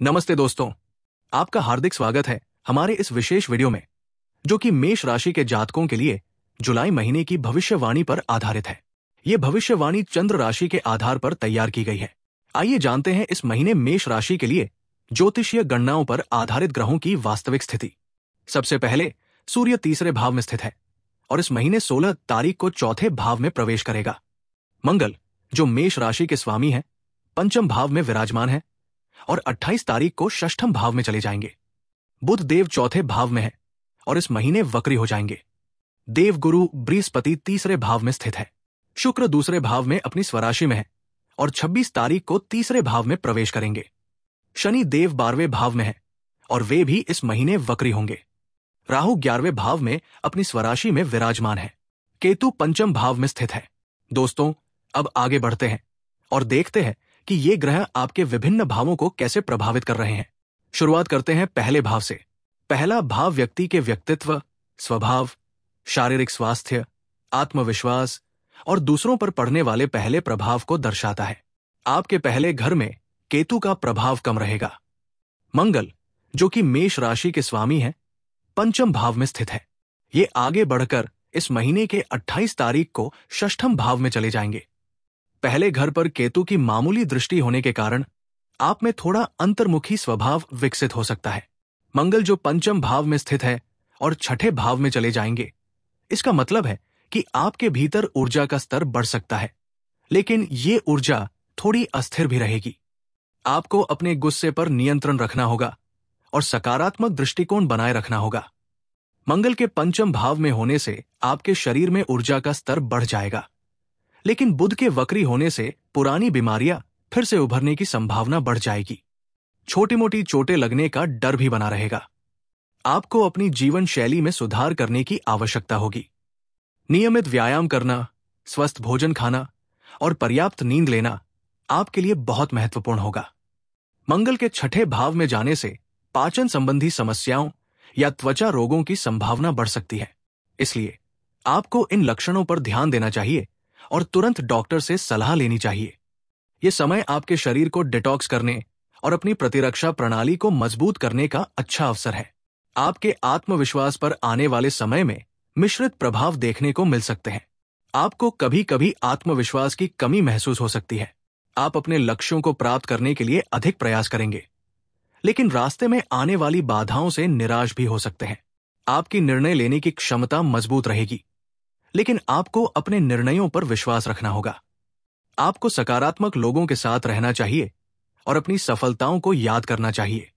नमस्ते दोस्तों, आपका हार्दिक स्वागत है हमारे इस विशेष वीडियो में, जो कि मेष राशि के जातकों के लिए जुलाई महीने की भविष्यवाणी पर आधारित है। ये भविष्यवाणी चंद्र राशि के आधार पर तैयार की गई है। आइए जानते हैं इस महीने मेष राशि के लिए ज्योतिषीय गणनाओं पर आधारित ग्रहों की वास्तविक स्थिति। सबसे पहले सूर्य तीसरे भाव में स्थित है और इस महीने 16 तारीख को चौथे भाव में प्रवेश करेगा। मंगल, जो मेष राशि के स्वामी है, पंचम भाव में विराजमान है और 28 तारीख को षष्ठम भाव में चले जाएंगे। बुध देव चौथे भाव में है और इस महीने वक्री हो जाएंगे। देवगुरु बृहस्पति तीसरे भाव में स्थित है। शुक्र दूसरे भाव में अपनी स्वराशि में है और 26 तारीख को तीसरे भाव में प्रवेश करेंगे। शनि देव 12वें भाव में है और वे भी इस महीने वक्री होंगे। राहु 11वें भाव में अपनी स्वराशि में विराजमान है। केतु पंचम भाव में स्थित है। दोस्तों, अब आगे बढ़ते हैं और देखते हैं कि ये ग्रह आपके विभिन्न भावों को कैसे प्रभावित कर रहे हैं। शुरुआत करते हैं पहले भाव से। पहला भाव व्यक्ति के व्यक्तित्व, स्वभाव, शारीरिक स्वास्थ्य, आत्मविश्वास और दूसरों पर पड़ने वाले पहले प्रभाव को दर्शाता है। आपके पहले घर में केतु का प्रभाव कम रहेगा। मंगल, जो कि मेष राशि के स्वामी है, पंचम भाव में स्थित है। ये आगे बढ़कर इस महीने के 28 तारीख को षष्ठम भाव में चले जाएंगे। पहले घर पर केतु की मामूली दृष्टि होने के कारण आप में थोड़ा अंतर्मुखी स्वभाव विकसित हो सकता है। मंगल, जो पंचम भाव में स्थित है और छठे भाव में चले जाएंगे, इसका मतलब है कि आपके भीतर ऊर्जा का स्तर बढ़ सकता है, लेकिन ये ऊर्जा थोड़ी अस्थिर भी रहेगी। आपको अपने गुस्से पर नियंत्रण रखना होगा और सकारात्मक दृष्टिकोण बनाए रखना होगा। मंगल के पंचम भाव में होने से आपके शरीर में ऊर्जा का स्तर बढ़ जाएगा, लेकिन बुध के वक्री होने से पुरानी बीमारियां फिर से उभरने की संभावना बढ़ जाएगी। छोटी मोटी चोटें लगने का डर भी बना रहेगा। आपको अपनी जीवन शैली में सुधार करने की आवश्यकता होगी। नियमित व्यायाम करना, स्वस्थ भोजन खाना और पर्याप्त नींद लेना आपके लिए बहुत महत्वपूर्ण होगा। मंगल के छठे भाव में जाने से पाचन संबंधी समस्याओं या त्वचा रोगों की संभावना बढ़ सकती है। इसलिए आपको इन लक्षणों पर ध्यान देना चाहिए और तुरंत डॉक्टर से सलाह लेनी चाहिए। यह समय आपके शरीर को डिटॉक्स करने और अपनी प्रतिरक्षा प्रणाली को मजबूत करने का अच्छा अवसर है। आपके आत्मविश्वास पर आने वाले समय में मिश्रित प्रभाव देखने को मिल सकते हैं। आपको कभी कभी आत्मविश्वास की कमी महसूस हो सकती है। आप अपने लक्ष्यों को प्राप्त करने के लिए अधिक प्रयास करेंगे, लेकिन रास्ते में आने वाली बाधाओं से निराश भी हो सकते हैं। आपकी निर्णय लेने की क्षमता मजबूत रहेगी, लेकिन आपको अपने निर्णयों पर विश्वास रखना होगा। आपको सकारात्मक लोगों के साथ रहना चाहिए और अपनी सफलताओं को याद करना चाहिए।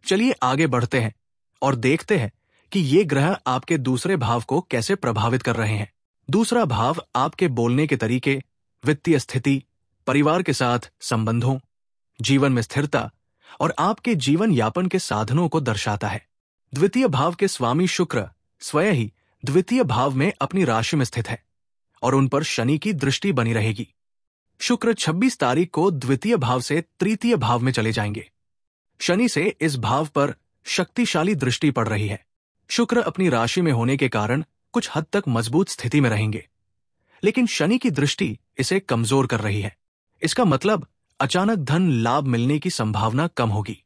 चलिए आगे बढ़ते हैं और देखते हैं कि ये ग्रह आपके दूसरे भाव को कैसे प्रभावित कर रहे हैं। दूसरा भाव आपके बोलने के तरीके, वित्तीय स्थिति, परिवार के साथ संबंधों, जीवन में स्थिरता और आपके जीवन यापन के साधनों को दर्शाता है। द्वितीय भाव के स्वामी शुक्र स्वयं ही द्वितीय भाव में अपनी राशि में स्थित है और उन पर शनि की दृष्टि बनी रहेगी। शुक्र 26 तारीख को द्वितीय भाव से तृतीय भाव में चले जाएंगे। शनि से इस भाव पर शक्तिशाली दृष्टि पड़ रही है। शुक्र अपनी राशि में होने के कारण कुछ हद तक मजबूत स्थिति में रहेंगे, लेकिन शनि की दृष्टि इसे कमजोर कर रही है। इसका मतलब अचानक धन लाभ मिलने की संभावना कम होगी।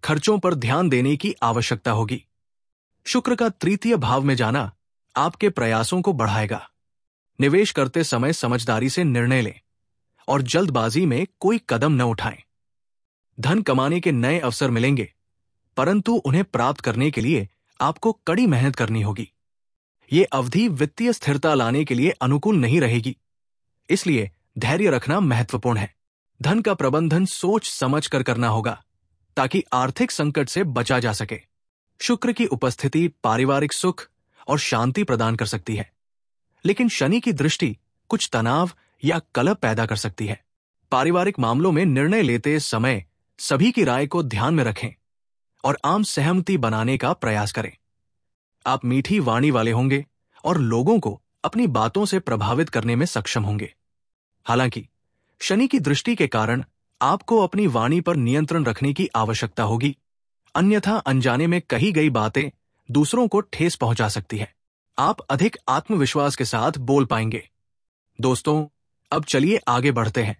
खर्चों पर ध्यान देने की आवश्यकता होगी। शुक्र का तृतीय भाव में जाना आपके प्रयासों को बढ़ाएगा। निवेश करते समय समझदारी से निर्णय लें और जल्दबाजी में कोई कदम न उठाएं। धन कमाने के नए अवसर मिलेंगे, परंतु उन्हें प्राप्त करने के लिए आपको कड़ी मेहनत करनी होगी। ये अवधि वित्तीय स्थिरता लाने के लिए अनुकूल नहीं रहेगी, इसलिए धैर्य रखना महत्वपूर्ण है। धन का प्रबंधन सोच समझ कर करना होगा ताकि आर्थिक संकट से बचा जा सके। शुक्र की उपस्थिति पारिवारिक सुख और शांति प्रदान कर सकती है, लेकिन शनि की दृष्टि कुछ तनाव या कलह पैदा कर सकती है। पारिवारिक मामलों में निर्णय लेते समय सभी की राय को ध्यान में रखें और आम सहमति बनाने का प्रयास करें। आप मीठी वाणी वाले होंगे और लोगों को अपनी बातों से प्रभावित करने में सक्षम होंगे। हालांकि शनि की दृष्टि के कारण आपको अपनी वाणी पर नियंत्रण रखने की आवश्यकता होगी, अन्यथा अनजाने में कही गई बातें दूसरों को ठेस पहुंचा सकती है। आप अधिक आत्मविश्वास के साथ बोल पाएंगे। दोस्तों, अब चलिए आगे बढ़ते हैं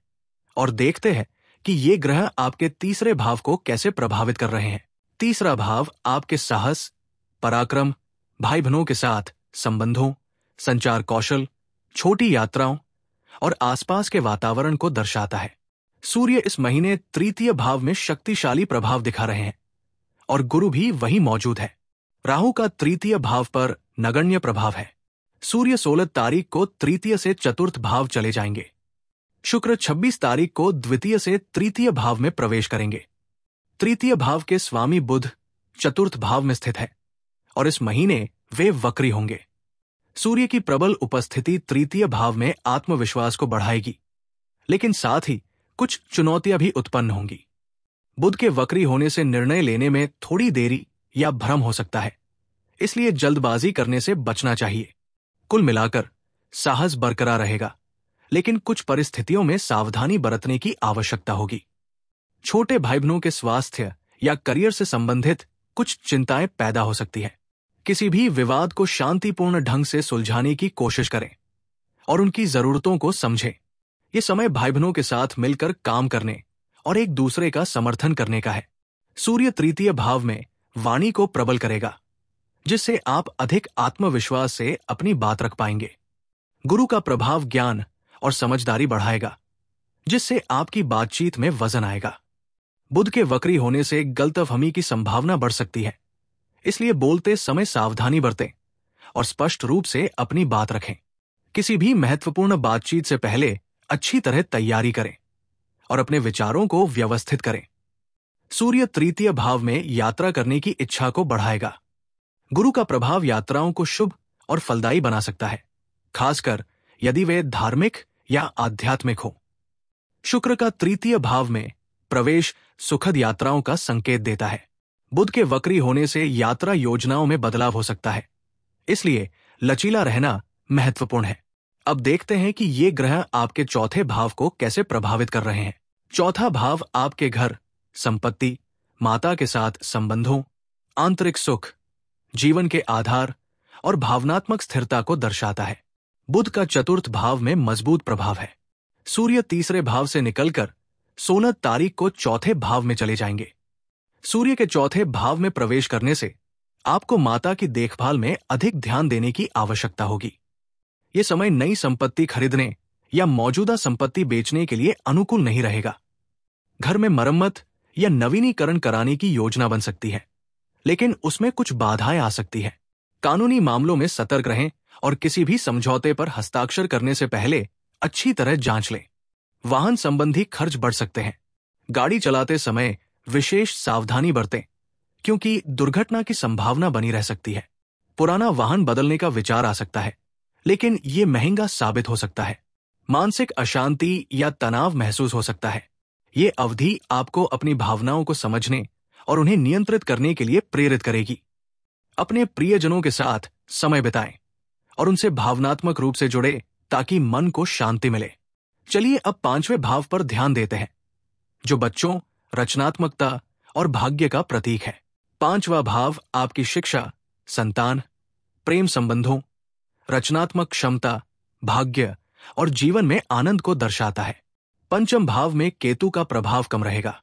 और देखते हैं कि ये ग्रह आपके तीसरे भाव को कैसे प्रभावित कर रहे हैं। तीसरा भाव आपके साहस, पराक्रम, भाई बहनों के साथ संबंधों, संचार कौशल, छोटी यात्राओं और आसपास के वातावरण को दर्शाता है। सूर्य इस महीने तृतीय भाव में शक्तिशाली प्रभाव दिखा रहे हैं और गुरु भी वहीं मौजूद है। राहु का तृतीय भाव पर नगण्य प्रभाव है। सूर्य 16 तारीख को तृतीय से चतुर्थ भाव चले जाएंगे। शुक्र 26 तारीख को द्वितीय से तृतीय भाव में प्रवेश करेंगे। तृतीय भाव के स्वामी बुध चतुर्थ भाव में स्थित है और इस महीने वे वक्री होंगे। सूर्य की प्रबल उपस्थिति तृतीय भाव में आत्मविश्वास को बढ़ाएगी, लेकिन साथ ही कुछ चुनौतियां भी उत्पन्न होंगी। बुध के वक्री होने से निर्णय लेने में थोड़ी देरी या भ्रम हो सकता है, इसलिए जल्दबाजी करने से बचना चाहिए। कुल मिलाकर साहस बरकरार रहेगा, लेकिन कुछ परिस्थितियों में सावधानी बरतने की आवश्यकता होगी। छोटे भाई बहनों के स्वास्थ्य या करियर से संबंधित कुछ चिंताएं पैदा हो सकती है। किसी भी विवाद को शांतिपूर्ण ढंग से सुलझाने की कोशिश करें और उनकी जरूरतों को समझें। ये समय भाई बहनों के साथ मिलकर काम करने और एक दूसरे का समर्थन करने का है। सूर्य तृतीय भाव में वाणी को प्रबल करेगा, जिससे आप अधिक आत्मविश्वास से अपनी बात रख पाएंगे। गुरु का प्रभाव ज्ञान और समझदारी बढ़ाएगा, जिससे आपकी बातचीत में वजन आएगा। बुध के वक्री होने से गलतफहमी की संभावना बढ़ सकती है, इसलिए बोलते समय सावधानी बरतें और स्पष्ट रूप से अपनी बात रखें। किसी भी महत्वपूर्ण बातचीत से पहले अच्छी तरह तैयारी करें और अपने विचारों को व्यवस्थित करें। सूर्य तृतीय भाव में यात्रा करने की इच्छा को बढ़ाएगा। गुरु का प्रभाव यात्राओं को शुभ और फलदायी बना सकता है, खासकर यदि वे धार्मिक या आध्यात्मिक हो। शुक्र का तृतीय भाव में प्रवेश सुखद यात्राओं का संकेत देता है। बुध के वक्री होने से यात्रा योजनाओं में बदलाव हो सकता है, इसलिए लचीला रहना महत्वपूर्ण है। अब देखते हैं कि ये ग्रह आपके चौथे भाव को कैसे प्रभावित कर रहे हैं। चौथा भाव आपके घर, संपत्ति, माता के साथ संबंधों, आंतरिक सुख, जीवन के आधार और भावनात्मक स्थिरता को दर्शाता है। बुध का चतुर्थ भाव में मजबूत प्रभाव है। सूर्य तीसरे भाव से निकलकर 16 तारीख को चौथे भाव में चले जाएंगे। सूर्य के चौथे भाव में प्रवेश करने से आपको माता की देखभाल में अधिक ध्यान देने की आवश्यकता होगी। ये समय नई संपत्ति खरीदने या मौजूदा संपत्ति बेचने के लिए अनुकूल नहीं रहेगा। घर में मरम्मत या नवीनीकरण कराने की योजना बन सकती है, लेकिन उसमें कुछ बाधाएं आ सकती है। कानूनी मामलों में सतर्क रहें और किसी भी समझौते पर हस्ताक्षर करने से पहले अच्छी तरह जांच लें। वाहन संबंधी खर्च बढ़ सकते हैं। गाड़ी चलाते समय विशेष सावधानी बरतें, क्योंकि दुर्घटना की संभावना बनी रह सकती है। पुराना वाहन बदलने का विचार आ सकता है, लेकिन ये महंगा साबित हो सकता है। मानसिक अशांति या तनाव महसूस हो सकता है। ये अवधि आपको अपनी भावनाओं को समझने और उन्हें नियंत्रित करने के लिए प्रेरित करेगी। अपने प्रियजनों के साथ समय बिताएं और उनसे भावनात्मक रूप से जुड़े ताकि मन को शांति मिले। चलिए अब पांचवें भाव पर ध्यान देते हैं, जो बच्चों, रचनात्मकता और भाग्य का प्रतीक है। पांचवा भाव आपकी शिक्षा, संतान, प्रेम संबंधों, रचनात्मक क्षमता, भाग्य और जीवन में आनंद को दर्शाता है। पंचम भाव में केतु का प्रभाव कम रहेगा,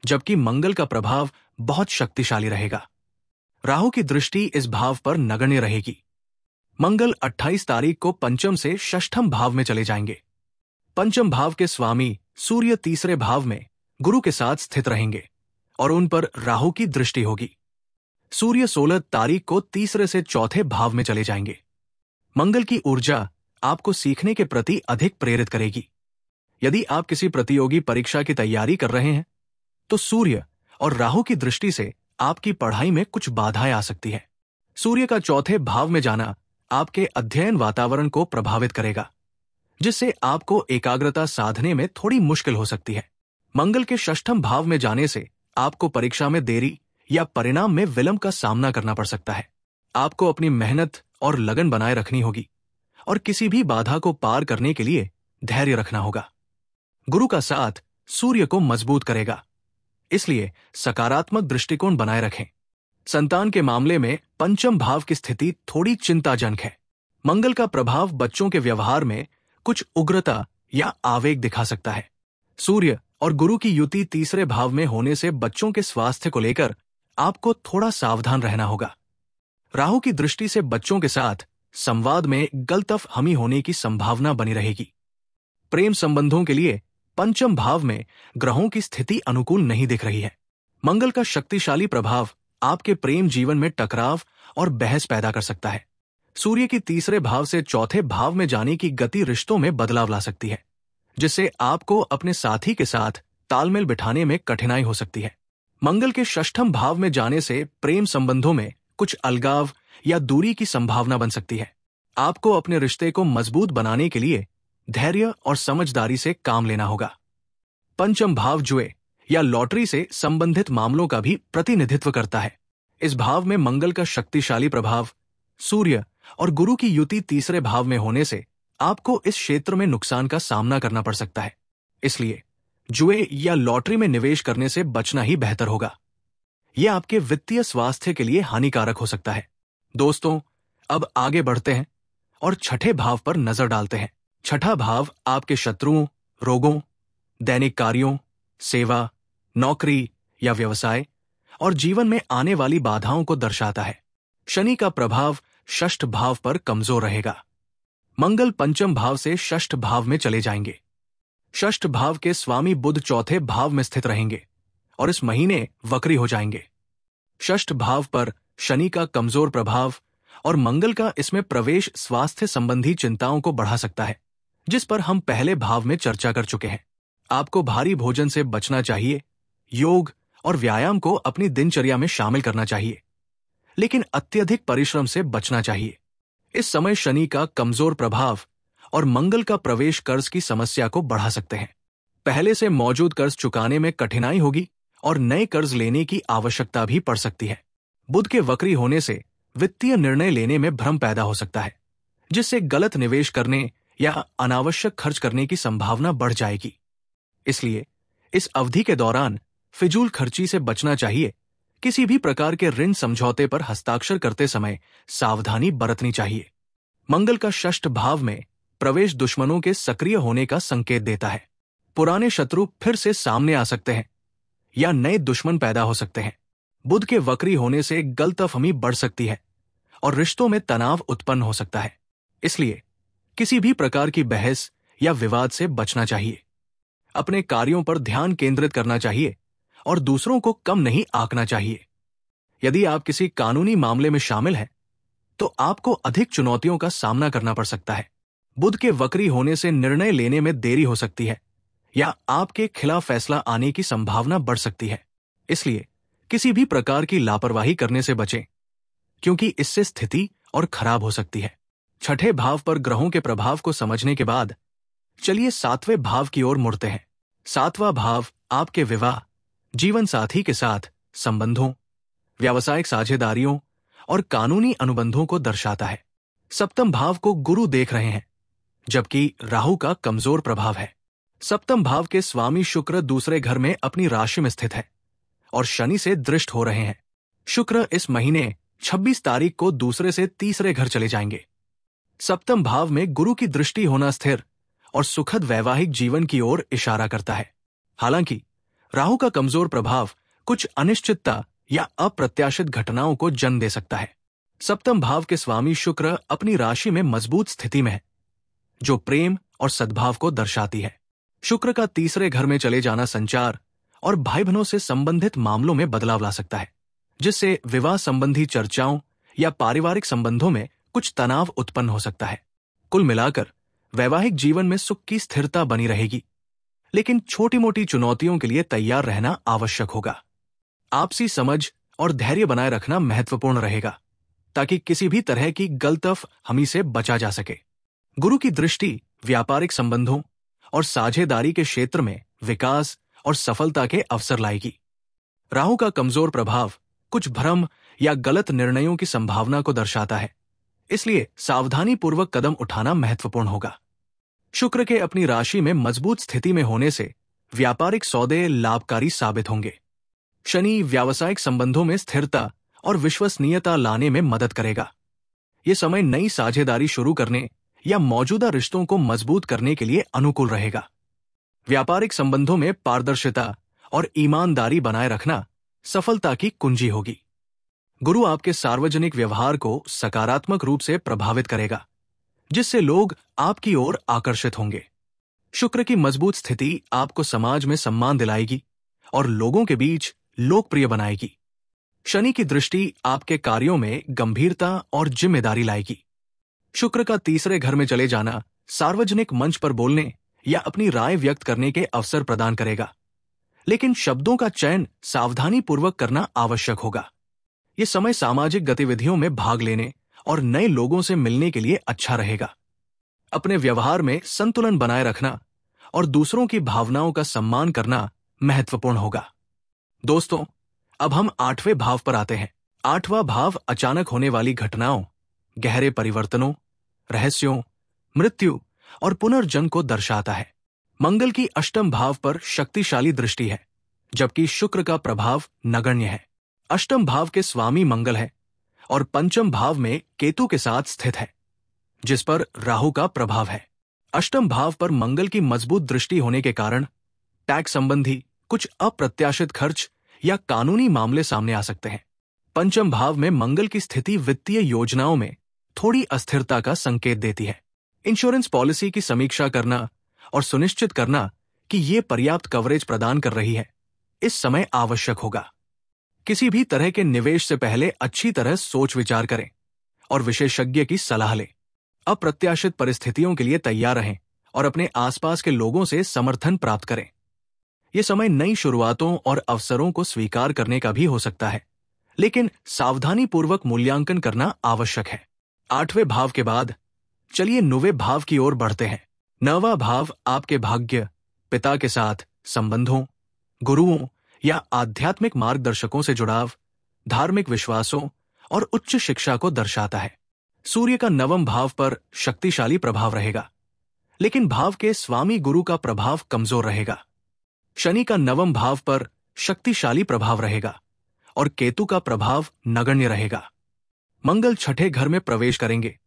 जबकि मंगल का प्रभाव बहुत शक्तिशाली रहेगा। राहु की दृष्टि इस भाव पर नगण्य रहेगी। मंगल 28 तारीख को पंचम से षष्ठम भाव में चले जाएंगे। पंचम भाव के स्वामी सूर्य तीसरे भाव में गुरु के साथ स्थित रहेंगे और उन पर राहु की दृष्टि होगी। सूर्य 16 तारीख को तीसरे से चौथे भाव में चले जाएंगे। मंगल की ऊर्जा आपको सीखने के प्रति अधिक प्रेरित करेगी। यदि आप किसी प्रतियोगी परीक्षा की तैयारी कर रहे हैं, तो सूर्य और राहु की दृष्टि से आपकी पढ़ाई में कुछ बाधाएं आ सकती है। सूर्य का चौथे भाव में जाना आपके अध्ययन वातावरण को प्रभावित करेगा, जिससे आपको एकाग्रता साधने में थोड़ी मुश्किल हो सकती है। मंगल के षष्ठम भाव में जाने से आपको परीक्षा में देरी या परिणाम में विलंब का सामना करना पड़ सकता है। आपको अपनी मेहनत और लगन बनाए रखनी होगी और किसी भी बाधा को पार करने के लिए धैर्य रखना होगा। गुरु का साथ सूर्य को मजबूत करेगा, इसलिए सकारात्मक दृष्टिकोण बनाए रखें। संतान के मामले में पंचम भाव की स्थिति थोड़ी चिंताजनक है। मंगल का प्रभाव बच्चों के व्यवहार में कुछ उग्रता या आवेग दिखा सकता है। सूर्य और गुरु की युति तीसरे भाव में होने से बच्चों के स्वास्थ्य को लेकर आपको थोड़ा सावधान रहना होगा। राहु की दृष्टि से बच्चों के साथ संवाद में गलतफहमी होने की संभावना बनी रहेगी। प्रेम संबंधों के लिए पंचम भाव में ग्रहों की स्थिति अनुकूल नहीं दिख रही है। मंगल का शक्तिशाली प्रभाव आपके प्रेम जीवन में टकराव और बहस पैदा कर सकता है। सूर्य की तीसरे भाव से चौथे भाव में जाने की गति रिश्तों में बदलाव ला सकती है, जिससे आपको अपने साथी के साथ तालमेल बिठाने में कठिनाई हो सकती है। मंगल के षष्ठम भाव में जाने से प्रेम संबंधों में कुछ अलगाव या दूरी की संभावना बन सकती है। आपको अपने रिश्ते को मजबूत बनाने के लिए धैर्य और समझदारी से काम लेना होगा। पंचम भाव जुए या लॉटरी से संबंधित मामलों का भी प्रतिनिधित्व करता है। इस भाव में मंगल का शक्तिशाली प्रभाव सूर्य और गुरु की युति तीसरे भाव में होने से आपको इस क्षेत्र में नुकसान का सामना करना पड़ सकता है। इसलिए जुए या लॉटरी में निवेश करने से बचना ही बेहतर होगा। यह आपके वित्तीय स्वास्थ्य के लिए हानिकारक हो सकता है। दोस्तों, अब आगे बढ़ते हैं और छठे भाव पर नजर डालते हैं। छठा भाव आपके शत्रुओं, रोगों, दैनिक कार्यों, सेवा, नौकरी या व्यवसाय और जीवन में आने वाली बाधाओं को दर्शाता है। शनि का प्रभाव षष्ठ भाव पर कमजोर रहेगा। मंगल पंचम भाव से षष्ठ भाव में चले जाएंगे। षष्ठ भाव के स्वामी बुध चौथे भाव में स्थित रहेंगे और इस महीने वक्री हो जाएंगे। षष्ठ भाव पर शनि का कमजोर प्रभाव और मंगल का इसमें प्रवेश स्वास्थ्य संबंधी चिंताओं को बढ़ा सकता है, जिस पर हम पहले भाव में चर्चा कर चुके हैं। आपको भारी भोजन से बचना चाहिए, योग और व्यायाम को अपनी दिनचर्या में शामिल करना चाहिए, लेकिन अत्यधिक परिश्रम से बचना चाहिए। इस समय शनि का कमजोर प्रभाव और मंगल का प्रवेश कर्ज की समस्या को बढ़ा सकते हैं। पहले से मौजूद कर्ज चुकाने में कठिनाई होगी और नए कर्ज लेने की आवश्यकता भी पड़ सकती है। बुध के वक्री होने से वित्तीय निर्णय लेने में भ्रम पैदा हो सकता है, जिससे गलत निवेश करने या अनावश्यक खर्च करने की संभावना बढ़ जाएगी। इसलिए इस अवधि के दौरान फिजूल खर्ची से बचना चाहिए। किसी भी प्रकार के ऋण समझौते पर हस्ताक्षर करते समय सावधानी बरतनी चाहिए। मंगल का षष्ठ भाव में प्रवेश दुश्मनों के सक्रिय होने का संकेत देता है। पुराने शत्रु फिर से सामने आ सकते हैं या नए दुश्मन पैदा हो सकते हैं। बुध के वक्री होने से गलतफहमी बढ़ सकती है और रिश्तों में तनाव उत्पन्न हो सकता है। इसलिए किसी भी प्रकार की बहस या विवाद से बचना चाहिए। अपने कार्यों पर ध्यान केंद्रित करना चाहिए और दूसरों को कम नहीं आंकना चाहिए। यदि आप किसी कानूनी मामले में शामिल हैं, तो आपको अधिक चुनौतियों का सामना करना पड़ सकता है। बुध के वक्री होने से निर्णय लेने में देरी हो सकती है या आपके खिलाफ फैसला आने की संभावना बढ़ सकती है। इसलिए किसी भी प्रकार की लापरवाही करने से बचें, क्योंकि इससे स्थिति और खराब हो सकती है। छठे भाव पर ग्रहों के प्रभाव को समझने के बाद चलिए सातवें भाव की ओर मुड़ते हैं। सातवां भाव आपके विवाह, जीवन साथी के साथ संबंधों, व्यावसायिक साझेदारियों और कानूनी अनुबंधों को दर्शाता है। सप्तम भाव को गुरु देख रहे हैं, जबकि राहु का कमजोर प्रभाव है। सप्तम भाव के स्वामी शुक्र दूसरे घर में अपनी राशि में स्थित है और शनि से दृष्ट हो रहे हैं। शुक्र इस महीने 26 तारीख को दूसरे से तीसरे घर चले जाएंगे। सप्तम भाव में गुरु की दृष्टि होना स्थिर और सुखद वैवाहिक जीवन की ओर इशारा करता है। हालांकि राहु का कमजोर प्रभाव कुछ अनिश्चितता या अप्रत्याशित घटनाओं को जन्म दे सकता है। सप्तम भाव के स्वामी शुक्र अपनी राशि में मजबूत स्थिति में है, जो प्रेम और सद्भाव को दर्शाती है। शुक्र का तीसरे घर में चले जाना संचार और भाई बहनों से संबंधित मामलों में बदलाव ला सकता है, जिससे विवाह संबंधी चर्चाओं या पारिवारिक संबंधों में कुछ तनाव उत्पन्न हो सकता है। कुल मिलाकर वैवाहिक जीवन में सुख की स्थिरता बनी रहेगी, लेकिन छोटी मोटी चुनौतियों के लिए तैयार रहना आवश्यक होगा। आपसी समझ और धैर्य बनाए रखना महत्वपूर्ण रहेगा, ताकि किसी भी तरह की गलतफहमी से बचा जा सके। गुरु की दृष्टि व्यापारिक संबंधों और साझेदारी के क्षेत्र में विकास और सफलता के अवसर लाएगी। राहु का कमजोर प्रभाव कुछ भ्रम या गलत निर्णयों की संभावना को दर्शाता है, इसलिए सावधानी पूर्वक कदम उठाना महत्वपूर्ण होगा। शुक्र के अपनी राशि में मजबूत स्थिति में होने से व्यापारिक सौदे लाभकारी साबित होंगे। शनि व्यावसायिक संबंधों में स्थिरता और विश्वसनीयता लाने में मदद करेगा। यह समय नई साझेदारी शुरू करने या मौजूदा रिश्तों को मजबूत करने के लिए अनुकूल रहेगा। व्यापारिक संबंधों में पारदर्शिता और ईमानदारी बनाए रखना सफलता की कुंजी होगी। गुरु आपके सार्वजनिक व्यवहार को सकारात्मक रूप से प्रभावित करेगा, जिससे लोग आपकी ओर आकर्षित होंगे। शुक्र की मजबूत स्थिति आपको समाज में सम्मान दिलाएगी और लोगों के बीच लोकप्रिय बनाएगी। शनि की दृष्टि आपके कार्यों में गंभीरता और जिम्मेदारी लाएगी। शुक्र का तीसरे घर में चले जाना सार्वजनिक मंच पर बोलने या अपनी राय व्यक्त करने के अवसर प्रदान करेगा, लेकिन शब्दों का चयन सावधानी पूर्वक करना आवश्यक होगा। यह समय सामाजिक गतिविधियों में भाग लेने और नए लोगों से मिलने के लिए अच्छा रहेगा। अपने व्यवहार में संतुलन बनाए रखना और दूसरों की भावनाओं का सम्मान करना महत्वपूर्ण होगा। दोस्तों, अब हम 8वें भाव पर आते हैं। 8वां भाव अचानक होने वाली घटनाओं, गहरे परिवर्तनों, रहस्यों, मृत्यु और पुनर्जन्म को दर्शाता है। मंगल की अष्टम भाव पर शक्तिशाली दृष्टि है, जबकि शुक्र का प्रभाव नगण्य है। अष्टम भाव के स्वामी मंगल है और पंचम भाव में केतु के साथ स्थित है, जिस पर राहु का प्रभाव है। अष्टम भाव पर मंगल की मजबूत दृष्टि होने के कारण टैक्स संबंधी कुछ अप्रत्याशित खर्च या कानूनी मामले सामने आ सकते हैं। पंचम भाव में मंगल की स्थिति वित्तीय योजनाओं में थोड़ी अस्थिरता का संकेत देती है। इंश्योरेंस पॉलिसी की समीक्षा करना और सुनिश्चित करना कि ये पर्याप्त कवरेज प्रदान कर रही है, इस समय आवश्यक होगा। किसी भी तरह के निवेश से पहले अच्छी तरह सोच विचार करें और विशेषज्ञ की सलाह लें। अप्रत्याशित परिस्थितियों के लिए तैयार रहें और अपने आसपास के लोगों से समर्थन प्राप्त करें। यह समय नई शुरुआतों और अवसरों को स्वीकार करने का भी हो सकता है, लेकिन सावधानी पूर्वक मूल्यांकन करना आवश्यक है। 8वें भाव के बाद चलिए 9वें भाव की ओर बढ़ते हैं। 9वां भाव आपके भाग्य, पिता के साथ संबंधों, गुरुओं या आध्यात्मिक मार्गदर्शकों से जुड़ाव, धार्मिक विश्वासों और उच्च शिक्षा को दर्शाता है। सूर्य का 9वां भाव पर शक्तिशाली प्रभाव रहेगा, लेकिन भाव के स्वामी गुरु का प्रभाव कमजोर रहेगा। शनि का 9वां भाव पर शक्तिशाली प्रभाव रहेगा और केतु का प्रभाव नगण्य रहेगा। मंगल 6ठे घर में प्रवेश करेंगे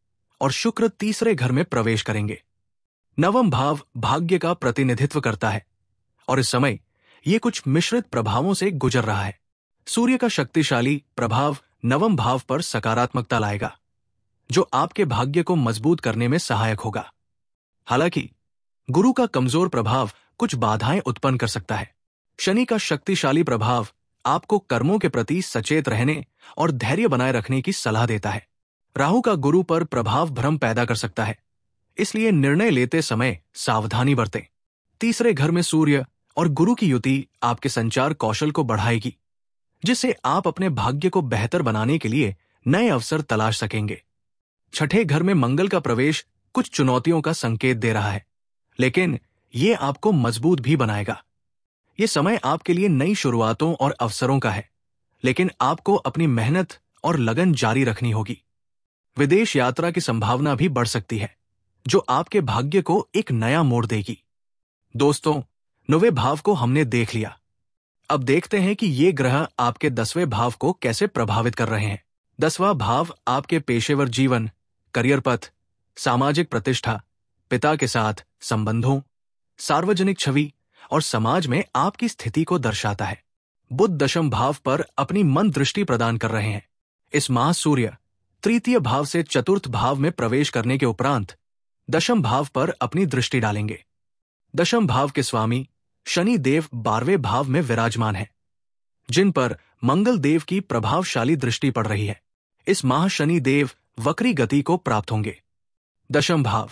और शुक्र तीसरे घर में प्रवेश करेंगे। 9वां भाव भाग्य का प्रतिनिधित्व करता है और इस समय ये कुछ मिश्रित प्रभावों से गुजर रहा है। सूर्य का शक्तिशाली प्रभाव 9वां भाव पर सकारात्मकता लाएगा, जो आपके भाग्य को मजबूत करने में सहायक होगा। हालांकि गुरु का कमजोर प्रभाव कुछ बाधाएं उत्पन्न कर सकता है। शनि का शक्तिशाली प्रभाव आपको कर्मों के प्रति सचेत रहने और धैर्य बनाए रखने की सलाह देता है। राहु का गुरु पर प्रभाव भ्रम पैदा कर सकता है, इसलिए निर्णय लेते समय सावधानी बरतें। तीसरे घर में सूर्य और गुरु की युति आपके संचार कौशल को बढ़ाएगी, जिससे आप अपने भाग्य को बेहतर बनाने के लिए नए अवसर तलाश सकेंगे। 6ठे घर में मंगल का प्रवेश कुछ चुनौतियों का संकेत दे रहा है, लेकिन ये आपको मजबूत भी बनाएगा। ये समय आपके लिए नई शुरुआतों और अवसरों का है, लेकिन आपको अपनी मेहनत और लगन जारी रखनी होगी। विदेश यात्रा की संभावना भी बढ़ सकती है, जो आपके भाग्य को एक नया मोड़ देगी। दोस्तों, 9वें भाव को हमने देख लिया। अब देखते हैं कि ये ग्रह आपके 10वें भाव को कैसे प्रभावित कर रहे हैं। 10वां भाव आपके पेशेवर जीवन, करियर पथ, सामाजिक प्रतिष्ठा, पिता के साथ संबंधों, सार्वजनिक छवि और समाज में आपकी स्थिति को दर्शाता है। बुध 10म भाव पर अपनी मन दृष्टि प्रदान कर रहे हैं। इस माह सूर्य तृतीय भाव से चतुर्थ भाव में प्रवेश करने के उपरांत 10म भाव पर अपनी दृष्टि डालेंगे। 10म भाव के स्वामी शनि देव 12वें भाव में विराजमान है, जिन पर मंगल देव की प्रभावशाली दृष्टि पड़ रही है। इस माह शनि देव वक्री गति को प्राप्त होंगे। 10म भाव,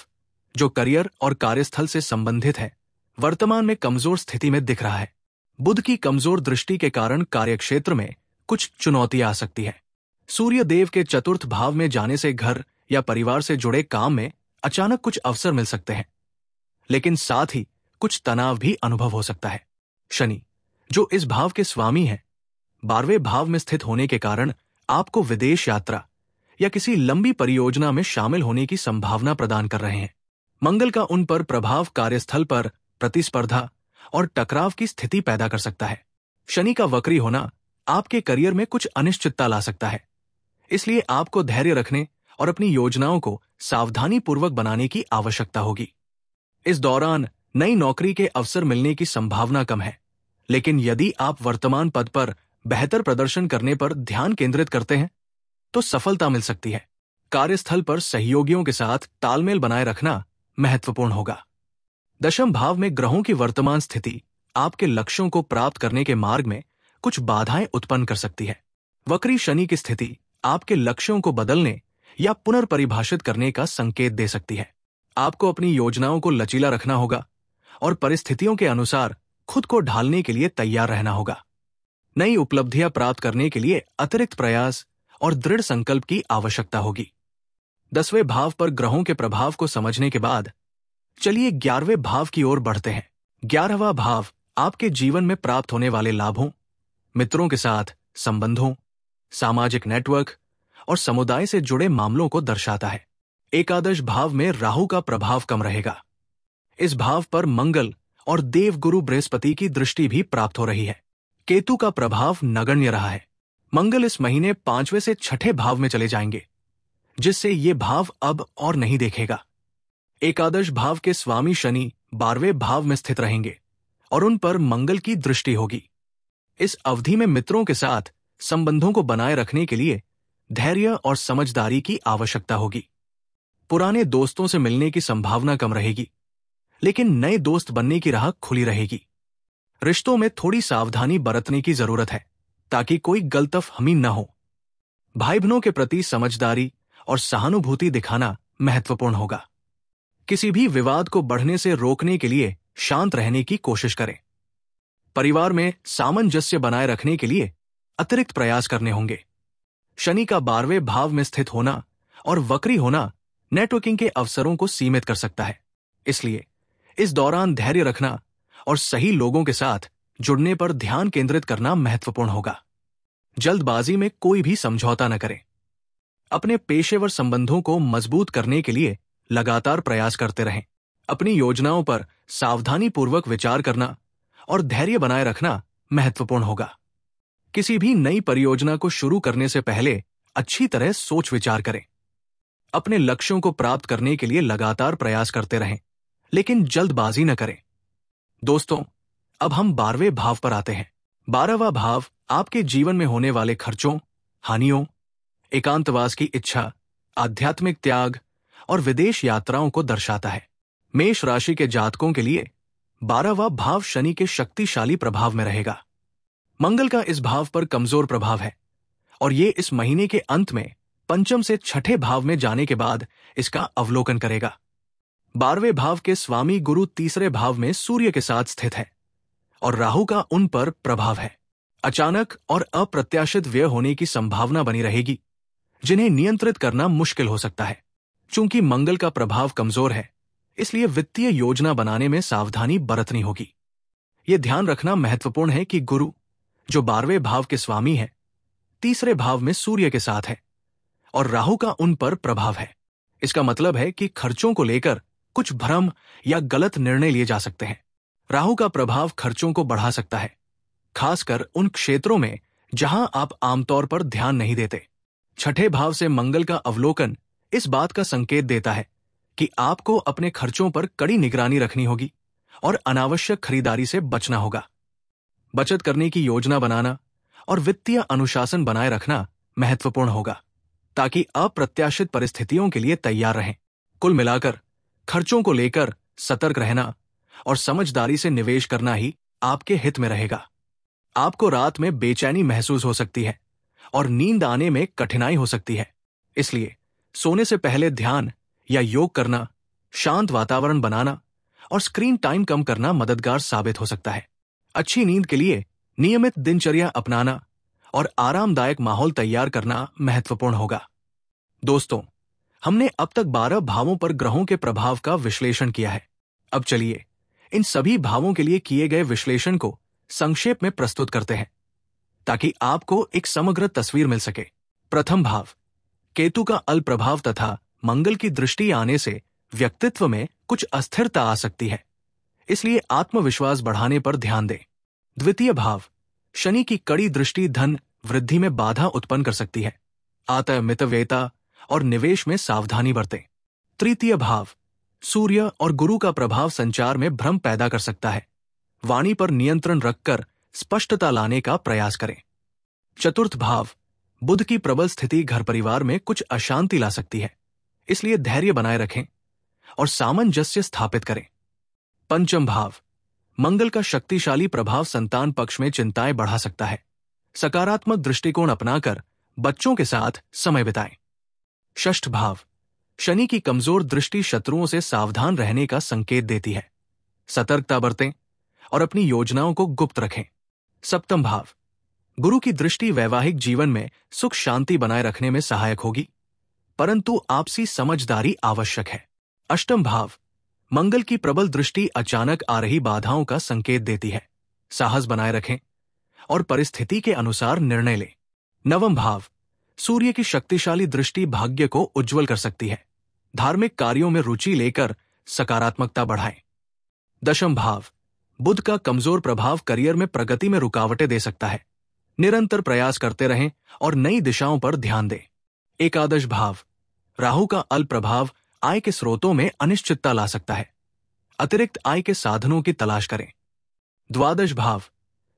जो करियर और कार्यस्थल से संबंधित है, वर्तमान में कमजोर स्थिति में दिख रहा है। बुध की कमजोर दृष्टि के कारण कार्यक्षेत्र में कुछ चुनौतियां आ सकती है। सूर्य देव के चतुर्थ भाव में जाने से घर या परिवार से जुड़े काम में अचानक कुछ अवसर मिल सकते हैं, लेकिन साथ ही कुछ तनाव भी अनुभव हो सकता है। शनि, जो इस भाव के स्वामी हैं, 12वें भाव में स्थित होने के कारण आपको विदेश यात्रा या किसी लंबी परियोजना में शामिल होने की संभावना प्रदान कर रहे हैं। मंगल का उन पर प्रभाव कार्यस्थल पर प्रतिस्पर्धा और टकराव की स्थिति पैदा कर सकता है। शनि का वक्री होना आपके करियर में कुछ अनिश्चितता ला सकता है, इसलिए आपको धैर्य रखने और अपनी योजनाओं को सावधानी पूर्वक बनाने की आवश्यकता होगी। इस दौरान नई नौकरी के अवसर मिलने की संभावना कम है, लेकिन यदि आप वर्तमान पद पर बेहतर प्रदर्शन करने पर ध्यान केंद्रित करते हैं तो सफलता मिल सकती है। कार्यस्थल पर सहयोगियों के साथ तालमेल बनाए रखना महत्वपूर्ण होगा। दशम भाव में ग्रहों की वर्तमान स्थिति आपके लक्ष्यों को प्राप्त करने के मार्ग में कुछ बाधाएं उत्पन्न कर सकती है। वक्री शनि की स्थिति आपके लक्ष्यों को बदलने या पुनर्परिभाषित करने का संकेत दे सकती है। आपको अपनी योजनाओं को लचीला रखना होगा और परिस्थितियों के अनुसार खुद को ढालने के लिए तैयार रहना होगा। नई उपलब्धियां प्राप्त करने के लिए अतिरिक्त प्रयास और दृढ़ संकल्प की आवश्यकता होगी। 10वें भाव पर ग्रहों के प्रभाव को समझने के बाद चलिए 11वें भाव की ओर बढ़ते हैं। 11वां भाव आपके जीवन में प्राप्त होने वाले लाभों, मित्रों के साथ संबंधों, सामाजिक नेटवर्क और समुदाय से जुड़े मामलों को दर्शाता है। एकादश भाव में राहु का प्रभाव कम रहेगा। इस भाव पर मंगल और देवगुरु बृहस्पति की दृष्टि भी प्राप्त हो रही है। केतु का प्रभाव नगण्य रहा है। मंगल इस महीने 5वें से 6ठे भाव में चले जाएंगे, जिससे ये भाव अब और नहीं देखेगा। एकादश भाव के स्वामी शनि 12वें भाव में स्थित रहेंगे और उन पर मंगल की दृष्टि होगी। इस अवधि में मित्रों के साथ संबंधों को बनाए रखने के लिए धैर्य और समझदारी की आवश्यकता होगी। पुराने दोस्तों से मिलने की संभावना कम रहेगी, लेकिन नए दोस्त बनने की राह खुली रहेगी। रिश्तों में थोड़ी सावधानी बरतने की जरूरत है ताकि कोई गलतफहमी न हो। भाई बहनों के प्रति समझदारी और सहानुभूति दिखाना महत्वपूर्ण होगा। किसी भी विवाद को बढ़ने से रोकने के लिए शांत रहने की कोशिश करें। परिवार में सामंजस्य बनाए रखने के लिए अतिरिक्त प्रयास करने होंगे। शनि का 12वें भाव में स्थित होना और वक्री होना नेटवर्किंग के अवसरों को सीमित कर सकता है, इसलिए इस दौरान धैर्य रखना और सही लोगों के साथ जुड़ने पर ध्यान केंद्रित करना महत्वपूर्ण होगा। जल्दबाजी में कोई भी समझौता न करें। अपने पेशेवर संबंधों को मजबूत करने के लिए लगातार प्रयास करते रहें। अपनी योजनाओं पर सावधानीपूर्वक विचार करना और धैर्य बनाए रखना महत्वपूर्ण होगा। किसी भी नई परियोजना को शुरू करने से पहले अच्छी तरह सोच विचार करें। अपने लक्ष्यों को प्राप्त करने के लिए लगातार प्रयास करते रहें, लेकिन जल्दबाजी न करें। दोस्तों, अब हम 12वें भाव पर आते हैं। 12वां भाव आपके जीवन में होने वाले खर्चों, हानियों, एकांतवास की इच्छा, आध्यात्मिक त्याग और विदेश यात्राओं को दर्शाता है। मेष राशि के जातकों के लिए 12वां भाव शनि के शक्तिशाली प्रभाव में रहेगा। मंगल का इस भाव पर कमजोर प्रभाव है और ये इस महीने के अंत में पंचम से 6ठे भाव में जाने के बाद इसका अवलोकन करेगा। 12वें भाव के स्वामी गुरु 3रे भाव में सूर्य के साथ स्थित है और राहु का उन पर प्रभाव है। अचानक और अप्रत्याशित व्यय होने की संभावना बनी रहेगी, जिन्हें नियंत्रित करना मुश्किल हो सकता है। चूंकि मंगल का प्रभाव कमजोर है, इसलिए वित्तीय योजना बनाने में सावधानी बरतनी होगी। यह ध्यान रखना महत्वपूर्ण है कि गुरु, जो 12वें भाव के स्वामी है, 3रे भाव में सूर्य के साथ है और राहु का उन पर प्रभाव है। इसका मतलब है कि खर्चों को लेकर कुछ भ्रम या गलत निर्णय लिए जा सकते हैं। राहु का प्रभाव खर्चों को बढ़ा सकता है, खासकर उन क्षेत्रों में जहां आप आमतौर पर ध्यान नहीं देते। 6ठे भाव से मंगल का अवलोकन इस बात का संकेत देता है कि आपको अपने खर्चों पर कड़ी निगरानी रखनी होगी और अनावश्यक खरीदारी से बचना होगा। बचत करने की योजना बनाना और वित्तीय अनुशासन बनाए रखना महत्वपूर्ण होगा, ताकि अप्रत्याशित परिस्थितियों के लिए तैयार रहें। कुल मिलाकर खर्चों को लेकर सतर्क रहना और समझदारी से निवेश करना ही आपके हित में रहेगा। आपको रात में बेचैनी महसूस हो सकती है और नींद आने में कठिनाई हो सकती है, इसलिए सोने से पहले ध्यान या योग करना, शांत वातावरण बनाना और स्क्रीन टाइम कम करना मददगार साबित हो सकता है। अच्छी नींद के लिए नियमित दिनचर्या अपनाना और आरामदायक माहौल तैयार करना महत्वपूर्ण होगा। दोस्तों, हमने अब तक 12 भावों पर ग्रहों के प्रभाव का विश्लेषण किया है। अब चलिए इन सभी भावों के लिए किए गए विश्लेषण को संक्षेप में प्रस्तुत करते हैं, ताकि आपको एक समग्र तस्वीर मिल सके। प्रथम भाव, केतु का अल्प प्रभाव तथा मंगल की दृष्टि आने से व्यक्तित्व में कुछ अस्थिरता आ सकती है, इसलिए आत्मविश्वास बढ़ाने पर ध्यान दें। द्वितीय भाव, शनि की कड़ी दृष्टि धन वृद्धि में बाधा उत्पन्न कर सकती है। आय, मितव्ययता और निवेश में सावधानी बरतें। तृतीय भाव, सूर्य और गुरु का प्रभाव संचार में भ्रम पैदा कर सकता है। वाणी पर नियंत्रण रखकर स्पष्टता लाने का प्रयास करें। चतुर्थ भाव, बुध की प्रबल स्थिति घर परिवार में कुछ अशांति ला सकती है, इसलिए धैर्य बनाए रखें और सामंजस्य स्थापित करें। पंचम भाव, मंगल का शक्तिशाली प्रभाव संतान पक्ष में चिंताएं बढ़ा सकता है। सकारात्मक दृष्टिकोण अपनाकर बच्चों के साथ समय बिताएं। षष्ठ भाव, शनि की कमजोर दृष्टि शत्रुओं से सावधान रहने का संकेत देती है। सतर्कता बरतें और अपनी योजनाओं को गुप्त रखें। सप्तम भाव, गुरु की दृष्टि वैवाहिक जीवन में सुख शांति बनाए रखने में सहायक होगी, परंतु आपसी समझदारी आवश्यक है। अष्टम भाव, मंगल की प्रबल दृष्टि अचानक आ रही बाधाओं का संकेत देती है। साहस बनाए रखें और परिस्थिति के अनुसार निर्णय लें। नवम भाव, सूर्य की शक्तिशाली दृष्टि भाग्य को उज्जवल कर सकती है। धार्मिक कार्यों में रुचि लेकर सकारात्मकता बढ़ाएं। दशम भाव, बुध का कमजोर प्रभाव करियर में प्रगति में रुकावटें दे सकता है। निरंतर प्रयास करते रहें और नई दिशाओं पर ध्यान दें। एकादश भाव, राहु का अल्प प्रभाव आय के स्रोतों में अनिश्चितता ला सकता है। अतिरिक्त आय के साधनों की तलाश करें। द्वादश भाव,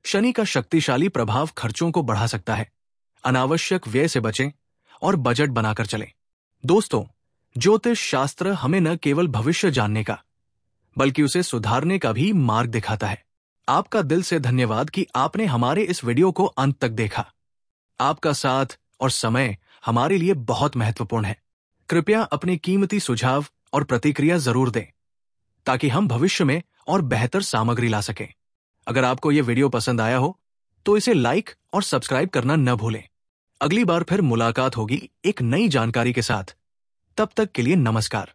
शनि का शक्तिशाली प्रभाव खर्चों को बढ़ा सकता है। अनावश्यक व्यय से बचें और बजट बनाकर चलें। दोस्तों, ज्योतिष शास्त्र हमें न केवल भविष्य जानने का बल्कि उसे सुधारने का भी मार्ग दिखाता है। आपका दिल से धन्यवाद कि आपने हमारे इस वीडियो को अंत तक देखा। आपका साथ और समय हमारे लिए बहुत महत्वपूर्ण है। कृपया अपने कीमती सुझाव और प्रतिक्रिया जरूर दें ताकि हम भविष्य में और बेहतर सामग्री ला सकें। अगर आपको ये वीडियो पसंद आया हो तो इसे लाइक और सब्सक्राइब करना न भूलें। अगली बार फिर मुलाकात होगी एक नई जानकारी के साथ। तब तक के लिए नमस्कार।